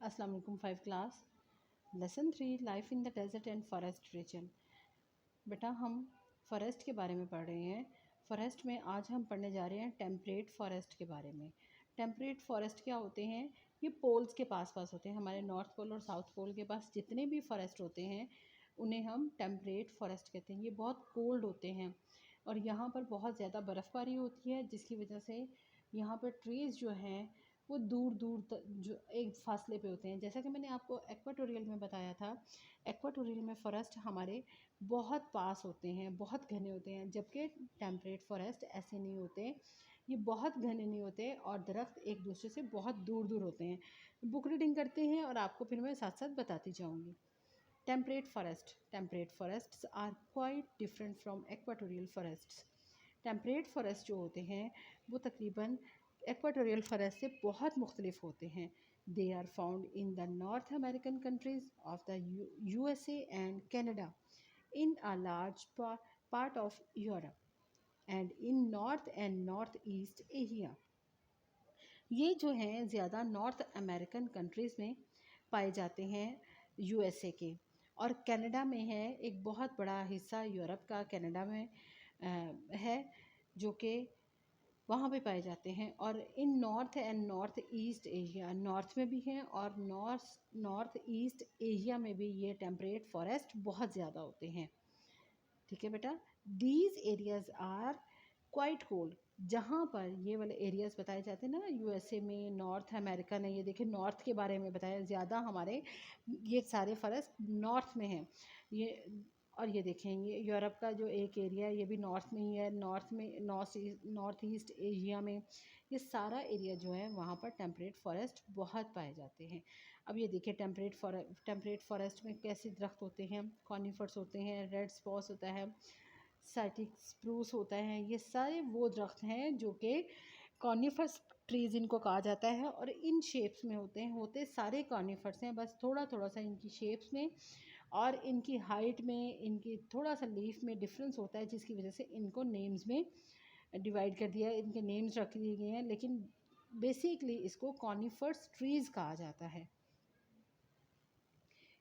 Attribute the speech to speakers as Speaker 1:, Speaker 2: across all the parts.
Speaker 1: अस्सलाम वालेकुम 5 class lesson 3 life in the desert and forest region. बेटा हम फॉरेस्ट के बारे में पढ़ रहे हैं। फॉरेस्ट में आज हम पढ़ने जा रहे हैं टेम्परेट फॉरेस्ट के बारे में। टेम्परेट फॉरेस्ट क्या होते हैं? ये पोल्स के पास पास होते हैं। हमारे नॉर्थ पोल और साउथ पोल के पास जितने भी फॉरेस्ट होते हैं उन्हें हम टेम्परेट फॉरेस्ट कहते हैं। ये बहुत कोल्ड होते हैं और यहाँ पर बहुत ज़्यादा बर्फ़बारी होती है, जिसकी वजह से यहाँ पर ट्रीज़ जो हैं वो दूर दूर तक जो एक फासले पे होते हैं। जैसा कि मैंने आपको एक्वाटोरियल में बताया था, एक्वाटोरियल में फॉरेस्ट हमारे बहुत पास होते हैं, बहुत घने होते हैं, जबकि टेम्परेट फॉरेस्ट ऐसे नहीं होते। ये बहुत घने नहीं होते और दरख्त एक दूसरे से बहुत दूर दूर होते हैं। बुक रीडिंग करते हैं और आपको फिर मैं साथ साथ बताती जाऊँगी। Temperate forests are quite different from equatorial forests. Temperate forest जो होते हैं वो तकरीबन एक्वाटोरियल फॉरेस्ट से बहुत मुख्तलिफ होते हैं। They are found in the North American countries of the USA and Canada, in a large part of Europe and in north and north east Asia. ये जो हैं ज़्यादा नॉर्थ अमेरिकन कंट्रीज़ में पाए जाते हैं, USA के, और कनाडा में है। एक बहुत बड़ा हिस्सा यूरोप का कनाडा में है, जो कि वहाँ पे पाए जाते हैं। और in north and north east Asia, north में भी हैं और नॉर्थ ईस्ट एशिया में भी ये टेम्परेट फॉरेस्ट बहुत ज़्यादा होते हैं। ठीक है बेटा, these areas are quite cold. जहाँ पर ये वाले एरियाज़ बताए जाते हैं ना USA में, नॉर्थ अमेरिका ने, ये देखिए नॉर्थ के बारे में बताया ज़्यादा, हमारे ये सारे फॉरेस्ट नॉर्थ में हैं। ये और ये देखें, ये यूरोप का जो एक एरिया है ये भी नॉर्थ में ही है। नॉर्थ में नॉर्थ ईस्ट एशिया में ये सारा एरिया जो है वहाँ पर टेम्परेट फॉरेस्ट बहुत पाए जाते हैं। अब ये देखिए टेम्परेट फॉरेस्ट में कैसे दरख्त होते हैं। कॉनिफर्स होते हैं, रेड स्पॉस होता है, साइटिक स्प्रूस होता है। ये सारे वो दरख्त हैं जो कि कॉनिफर्स ट्रीज़ इनको कहा जाता है और इन शेप्स में होते सारे कॉनिफर्स हैं, बस थोड़ा थोड़ा सा इनकी शेप्स में और इनकी हाइट में, इनकी थोड़ा सा लीफ में डिफरेंस होता है, जिसकी वजह से इनको नेम्स में डिवाइड कर दिया है, इनके नेम्स रख दिए गए हैं। लेकिन बेसिकली इसको कॉनिफर्स ट्रीज़ कहा जाता है।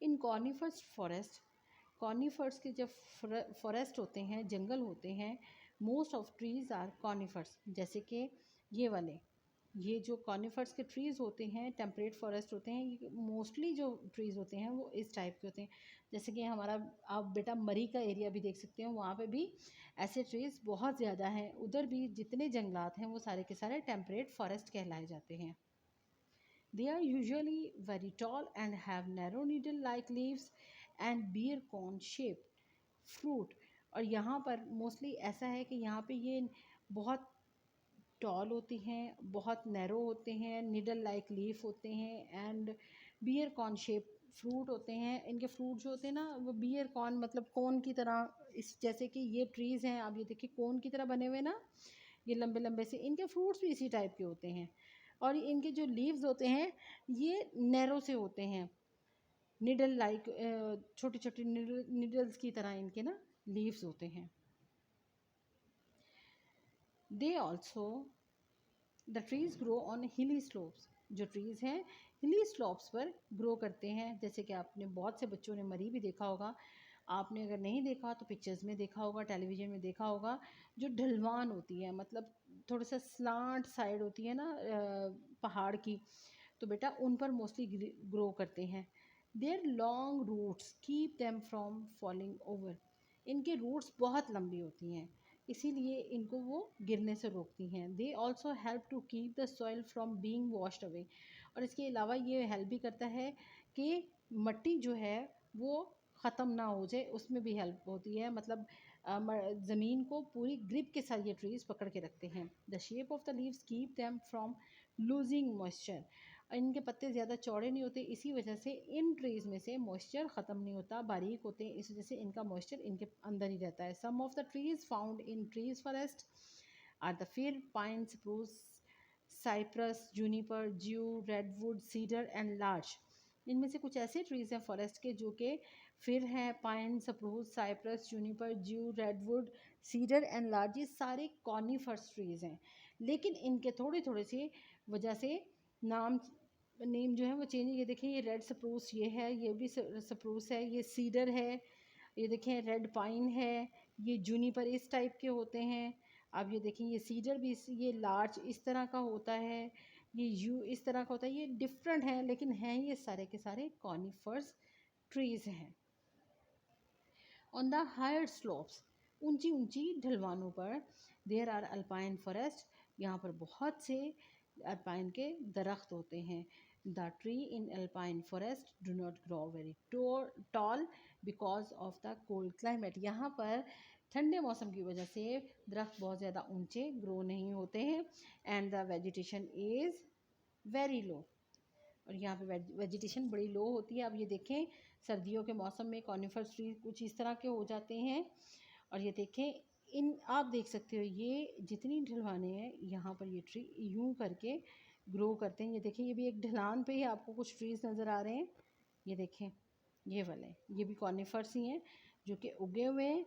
Speaker 1: इन कॉनिफर्स के जब फॉरेस्ट होते हैं, जंगल होते हैं, most of trees are conifers. जैसे कि ये वाले, ये जो कॉनिफर्स के ट्रीज़ होते हैं, टेम्परेट फॉरेस्ट होते हैं, ये मोस्टली जो ट्रीज़ होते हैं वो इस टाइप के होते हैं। जैसे कि हमारा, आप बेटा मरी का एरिया भी देख सकते हो, वहाँ पे भी ऐसे ट्रीज़ बहुत ज़्यादा हैं। उधर भी जितने जंगलात हैं वो सारे के सारे टेम्परेट फॉरेस्ट कहलाए जाते हैं। They are usually very tall and have narrow needle-like leaves and beer cone shaped fruit। और यहाँ पर मोस्टली ऐसा है कि यहाँ पे ये बहुत टॉल होती हैं, बहुत नैरो होते हैं, निडल लाइक लीफ होते हैं and bear cone shape fruit होते हैं। इनके फ्रूट जो होते हैं ना वो बियर कॉर्न, मतलब कोन की तरह, इस जैसे कि ये ट्रीज़ हैं, आप ये देखिए कोन की तरह बने हुए ना, ये लंबे लंबे से, इनके फ्रूट्स भी इसी टाइप के होते हैं। और इनके जो लीव्स होते हैं ये नैरो से होते हैं, निडल लाइक, छोटी छोटी निडल्स की तरह इनके ना लीव्स होते हैं। They also the trees grow on हिली स्लोप्स। जो ट्रीज़ हैं हिली स्लोप्स पर ग्रो करते हैं। जैसे कि आपने बहुत से बच्चों ने मरी भी देखा होगा, आपने अगर नहीं देखा तो पिक्चर्स में देखा होगा, टेलीविज़न में देखा होगा। जो ढलवान होती है, मतलब थोड़ा सा स्लांट साइड होती है ना पहाड़ की, तो बेटा उन पर मोस्टली ग्रो करते हैं। Their long roots keep them from falling over. इनके रूट्स बहुत लंबी होती हैं, इसीलिए इनको वो गिरने से रोकती हैं। They also help to keep the soil from being washed away. और इसके अलावा ये हेल्प भी करता है कि मट्टी जो है वो ख़त्म ना हो जाए, उसमें भी हेल्प होती है। मतलब ज़मीन को पूरी ग्रिप के साथ ये ट्रीज़ पकड़ के रखते हैं। The shape of the leaves keep them from losing moisture. इनके पत्ते ज़्यादा चौड़े नहीं होते, इसी वजह से इन ट्रीज़ में से मॉइस्चर ख़त्म नहीं होता, बारीक होते हैं, इस वजह से इनका मॉइस्चर इनके अंदर ही रहता है। Some of the trees found in trees forest are the fir, pine, spruce, cypress, juniper, yew, redwood, cedar and larch. इनमें से कुछ ऐसे ट्रीज़ हैं फॉरेस्ट के जो कि फिर हैं, pine, spruce, cypress, juniper, yew, redwood, cedar and larch. ये सारे कॉनिफर्स ट्रीज़ हैं, लेकिन इनके थोड़े थोड़े से वजह से नाम नेम जो है वो चेंज, ये देखें ये रेड सप्रूस ये है, ये भी सप्रूस है, ये सीडर है, ये देखें रेड पाइन है, ये जूनिपर इस टाइप के होते हैं। अब ये देखें ये सीडर भी ये लार्ज इस तरह का होता है, ये यू इस तरह का होता है। ये डिफरेंट है लेकिन हैं ये सारे के सारे कॉनिफर्स ट्रीज़ हैं। ऑन द हायर स्लोप्स, ऊंची ऊंची ढलवानों पर, देयर आर अल्पाइन फॉरेस्ट, यहाँ पर बहुत से अल्पाइन के दरख्त होते हैं। The tree in alpine forest do not grow very tall because of the cold climate, यहाँ पर ठंडे मौसम की वजह से दरख्त बहुत ज़्यादा ऊंचे ग्रो नहीं होते हैं। And the vegetation is very low, और यहाँ पे वेजिटेशन बड़ी लो होती है। अब ये देखें सर्दियों के मौसम में कॉनिफर ट्री कुछ इस तरह के हो जाते हैं। और ये देखें इन आप देख सकते हो ये जितनी ढलवाने हैं यहाँ पर ये ट्री यूं करके ग्रो करते हैं। ये देखें ये भी एक ढलान पे ही आपको कुछ ट्रीज़ नज़र आ रहे हैं। ये देखें ये वाले ये भी कॉनिफर्स ही हैं जो कि उगे हुए हैं,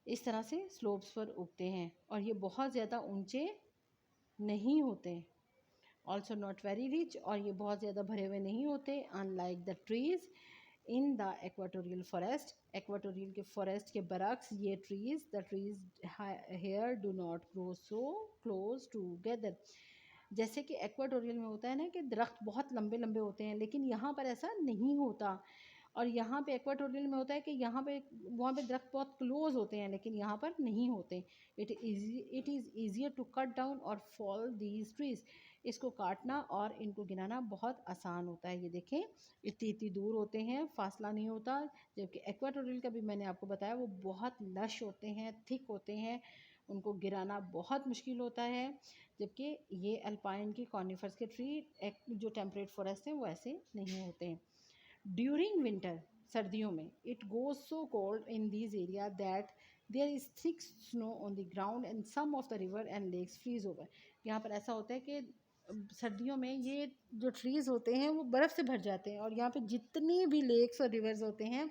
Speaker 1: इस तरह से स्लोप्स पर उगते हैं और ये बहुत ज़्यादा ऊंचे नहीं होते। ऑल्सो नॉट वेरी रिच, और ये बहुत ज़्यादा भरे हुए नहीं होते। Unlike the trees in the equatorial forest, equatorial के फॉरेस्ट के बरक्स ये trees the trees here do not grow so close together. जैसे कि एक्वाटोरियल में होता है ना कि दरख्त बहुत लंबे लंबे होते हैं, लेकिन यहाँ पर ऐसा नहीं होता। और यहाँ पे एक्वाटोरियल में होता है कि यहाँ पे वहाँ पे दरख्त बहुत क्लोज होते हैं लेकिन यहाँ पर नहीं होते। It is easier to cut down और फॉल दीज ट्रीज़, इसको काटना और इनको गिराना बहुत आसान होता है। ये देखें इतनी इतनी दूर होते हैं, फासला नहीं होता। जबकि एक्वाटोरियल का भी मैंने आपको बताया वो बहुत लश होते हैं, थिक होते हैं, उनको गिराना बहुत मुश्किल होता है। जबकि ये अल्पाइन की कॉनिफर्स के ट्री जो टेम्परेट फॉरेस्ट हैं वो ऐसे नहीं होते हैं। ड्यूरिंग विंटर, सर्दियों में, it goes so cold in this area that there is thick snow on the ground and some of the river and lakes freeze over. यहाँ पर ऐसा होता है कि सर्दियों में ये जो ट्रीज़ होते हैं वो बर्फ़ से भर जाते हैं और यहाँ पे जितनी भी लेक्स और रिवर्स होते हैं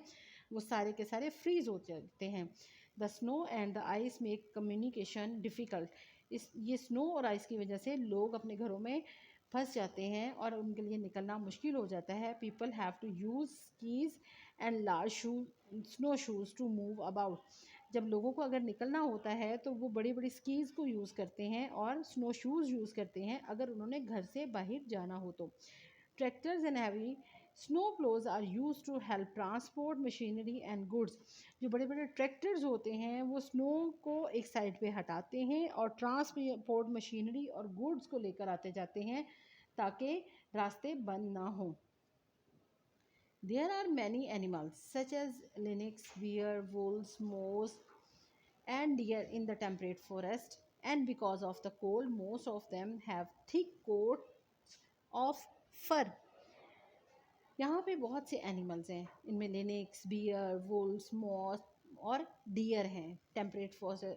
Speaker 1: वो सारे के सारे फ्रीज हो जाते हैं। The snow and the ice make communication difficult, इस ये स्नो और आइस की वजह से लोग अपने घरों में फंस जाते हैं और उनके लिए निकलना मुश्किल हो जाता है। People have to use skis and large snow shoes to move about, जब लोगों को अगर निकलना होता है तो वो बड़ी बड़ी स्कीज़ को यूज़ करते हैं और स्नो शूज़ यूज़ करते हैं अगर उन्होंने घर से बाहर जाना हो तो। Tractors and heavy snow ploughs are use to help transport machinery and goods, जो बड़े बड़े ट्रैक्टर्स होते हैं वो स्नो को एक साइड पे हटाते हैं और ट्रांसपोर्ट मशीनरी और गुड्स को लेकर आते जाते हैं ताकि रास्ते बंद ना हों। There are many animals such as lynx, bear, wolves, moose, and deer in the temperate forest, and because of the cold, most of them have thick coats of fur. यहाँ पे बहुत से एनिमल्स हैं, इनमें लिनिक्स, बियर, वुल्स, मॉस और dear हैं। Temperate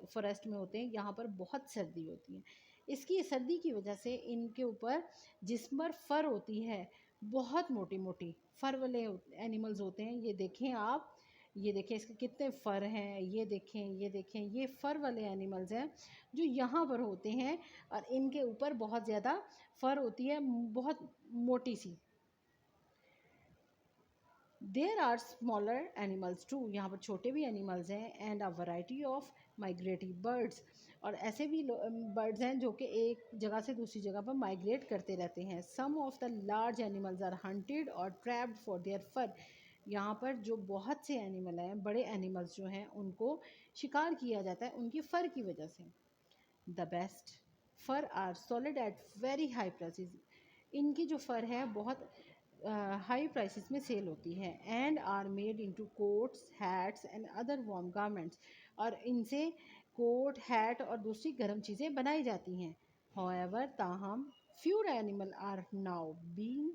Speaker 1: forest में होते हैं, यहाँ पर बहुत सर्दी होती है। इसकी सर्दी की वजह से इनके ऊपर जिस्म पर फर होती है, बहुत मोटी मोटी फर वाले एनिमल्स होते हैं। ये देखें आप, ये देखें इसके कितने फ़र हैं, ये देखें ये देखें, ये फ़र वाले एनिमल्स हैं जो यहाँ पर होते हैं और इनके ऊपर बहुत ज़्यादा फ़र होती है, बहुत मोटी सी। There are smaller animals too, यहाँ पर छोटे भी एनिमल्स हैं। And a variety of migratory birds, और ऐसे भी बर्ड्स हैं जो कि एक जगह से दूसरी जगह पर माइग्रेट करते रहते हैं। Some of the large animals are hunted और ट्रैप्ड फॉर देयर फर, यहाँ पर जो बहुत से एनिमल हैं, बड़े एनिमल्स जो हैं उनको शिकार किया जाता है उनकी फ़र की वजह से। The best fur are sold at very high prices, इनकी जो फ़र है बहुत हाई प्राइसेस में सेल होती है। And are made into coats, hats and other warm garments, और इनसे कोट, हैट और दूसरी गर्म चीज़ें बनाई जाती हैं। हाउएवर, ताहम, few animal are now being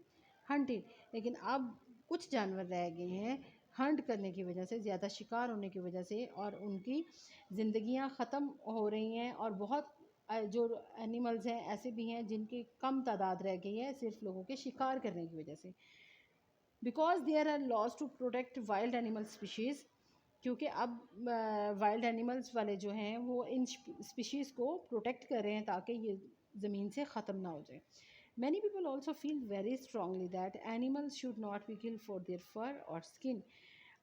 Speaker 1: hunted, लेकिन अब कुछ जानवर रह गए हैं हंट करने की वजह से, ज़्यादा शिकार होने की वजह से, और उनकी ज़िंदगियां ख़त्म हो रही हैं। और बहुत जो एनिमल्स हैं ऐसे भी हैं जिनकी कम तादाद रह गई है सिर्फ लोगों के शिकार करने की वजह से। Because there are laws to protect wild animal species, क्योंकि अब वाइल्ड एनिमल्स वाले जो हैं वो इन स्पीशीज़ को प्रोटेक्ट कर रहे हैं ताकि ये ज़मीन से ख़त्म ना हो जाए। Many people also feel very strongly that animals should not be killed for their fur or skin.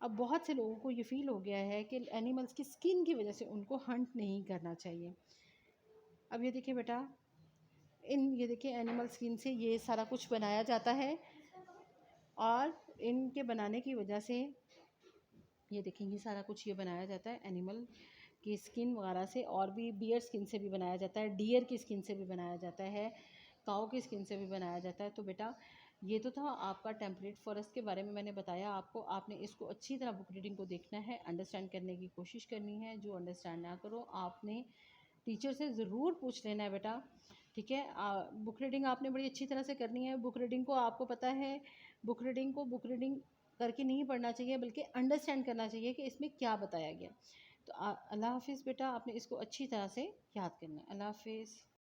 Speaker 1: अब बहुत से लोगों को ये फील हो गया है कि एनिमल्स की स्किन की वजह से उनको हंट नहीं करना चाहिए। अब ये देखिए बेटा, ये देखिए एनिमल स्किन से ये सारा कुछ बनाया जाता है, और इनके बनाने की वजह से ये देखेंगे सारा कुछ ये बनाया जाता है एनिमल की स्किन वगैरह से, और भी बियर स्किन से भी बनाया जाता है, डियर की स्किन से भी बनाया जाता है, काऊ की स्किन से भी बनाया जाता है। तो बेटा ये तो था आपका टेम्परेट फॉरेस्ट के बारे में मैंने बताया आपको। आपने इसको अच्छी तरह बुक रीडिंग को देखना है, अंडरस्टैंड करने की कोशिश करनी है। जो अंडरस्टैंड ना करो आपने टीचर से ज़रूर पूछ लेना है बेटा, ठीक है। बुक रीडिंग आपने बड़ी अच्छी तरह से करनी है। बुक रीडिंग को आपको पता है, बुक रीडिंग करके नहीं पढ़ना चाहिए, बल्कि अंडरस्टैंड करना चाहिए कि इसमें क्या बताया गया। तो अल्लाह हाफिज़ बेटा, आपने इसको अच्छी तरह से याद करना है। अल्लाह हाफिज़।